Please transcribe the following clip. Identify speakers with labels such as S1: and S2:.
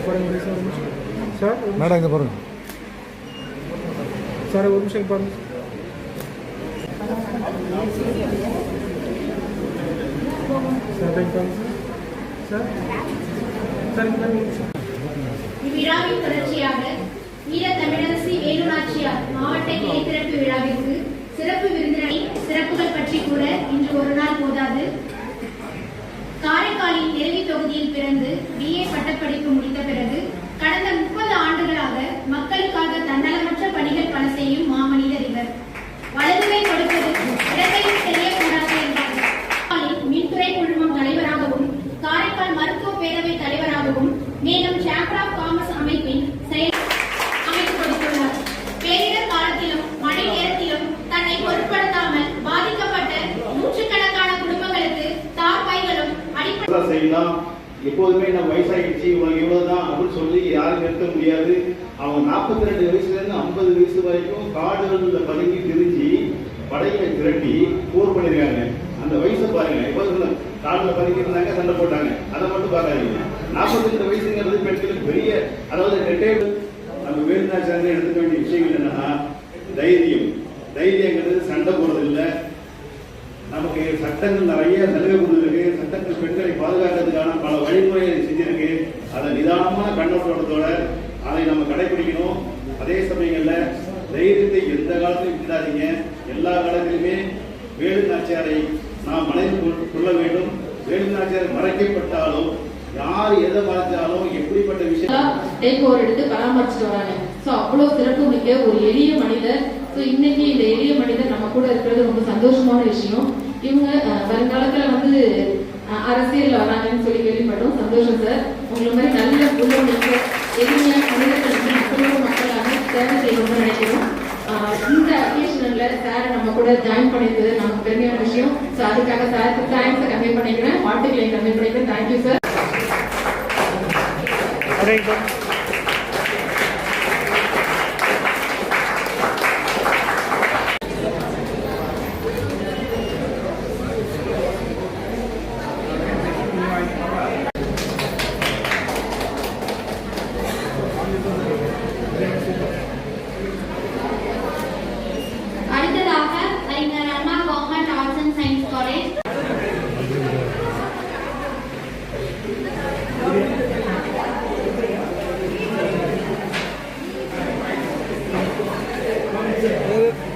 S1: Sir
S2: madam இங்கே பாருங்க
S1: sir, ஒரு நிமிஷம் பாருங்க சார்.
S3: இவ்விழாவின் தொடர்ச்சியாக வீர தமிழரசி வேலுநாச்சியார் மாவட்ட கிளை திறப்பு விழாவிற்கு சிறப்பு விருந்தினரை சிறப்புகள் பற்றி கூற இன்று ஒரு நாள் போதாது. காரைக்காலின் நெருங்கி தொகுதியில் பிறந்து BA பட்டப்படிப்பு முடித்த பிறகு கடந்த 30 ஆண்டுகளாக மக்களுக்காக தன்னலமற்ற பணிகள் பல செய்யும் மாமனிதர் இவர். வலதுகை கொடுப்பது இடத்தையும் தெரியக்கூடாது என்றார். மின்துறை குழுமம் தலைவராகவும் காரைக்கால் மருத்துவ பேரவை தலைவராகவும் மேலும் சேம்பர் ஆஃப் காமர்ஸ் அமைப்பின் செயல் அமைத்து கொடுத்துள்ளார். பேரிடர் காலத்திலும் மழை நேரத்திலும் தன்னை பொருட்படுத்தாமல் பாதிக்கப்பட்ட நூற்றுக்கணக்கான குடும்பங்களுக்கு தார்பாய்களும்
S4: செய்யலாம். எப்போதுமே நம்ம வயசாகிடுச்சு இவங்க இவ்வளவுதான் அப்படின்னு சொல்லி யாரும் நிறுத்த முடியாது. அவங்க 42 வயசுல இருந்து 50 வயசு வரைக்கும் காடுகள்ல பதுங்கி திரிஞ்சு படையை திரட்டி போர் பண்ணிருக்காங்க. அந்த வயசை பாருங்க. எப்போது காடுல பதுங்கி இருந்தாங்க, சண்டை போட்டாங்க. அதை மட்டும் பார்க்காதீங்க. 42 வயசுங்கிறது பெண்களுக்கு பெரிய, அதாவது ரிட்டையர்டு. நம்ம வேலுநாச்சியார் எடுத்துக்க வேண்டிய விஷயங்கள் என்னன்னா தைரியங்கிறது சண்டை போடுறது இல்லை. நமக்கு சட்டங்கள் நிறைய சலுகை கொடுத்துருக்கு. சட்டங்கள் பெண்களை பாதுகாக்கிறதுக்கான பல வழிமுறைகளை செஞ்சிருக்கு. அதை நிதானமான கண்ணோட்டத்தோட அதை நம்ம கடைபிடிக்கணும். அதே சமயங்கள்ல தைரியத்தை எந்த காலத்திலும் விடாதீங்க. எல்லா காலத்திலுமே வேலுநாச்சியாரை நாம் மனதில் கொள்ள வேண்டும். வேலுநாச்சியார் மறைக்கப்பட்டாலும் யார் எதை மறைச்சாலும் எப்படிப்பட்ட விஷயம்
S5: டேக் ஓவர் எடுத்து பராமரிச்சுட்டு வராங்க. ஸோ அவ்வளோ சிறப்பு மிக்க ஒரு எளிய மனிதர். ஸோ இன்னைக்கு இந்த எளிய மனிதர் நம்ம கூட இருக்கிறது ரொம்ப சந்தோஷமான விஷயம். இவங்க வருங்காலத்துல வந்து அரசியல் வராங்கன்னு சொல்லி கேள்விப்பட்டோம். சந்தோஷம் சார். உங்களை மாதிரி நல்ல உள்ளவங்க எளிமையான மனிதர்கள் வந்து மக்களோட மக்களாக சேவை செய்யணும்னு நினைக்கிறோம். இந்த அக்கேஷன்ல சார் நம்ம கூட ஜாயின் பண்ணியிருக்கிறது நமக்கு பெருமையான விஷயம். ஸோ அதுக்காக சாருக்கு தேங்க்ஸை கன்வே பண்ணிக்கிறேன், வாழ்த்துக்களை கன்வே பண்ணிக்கிறேன். Thank you sir.
S3: அடுத்ததாக அறிஞர் Anna government arts and science college
S2: Thank you.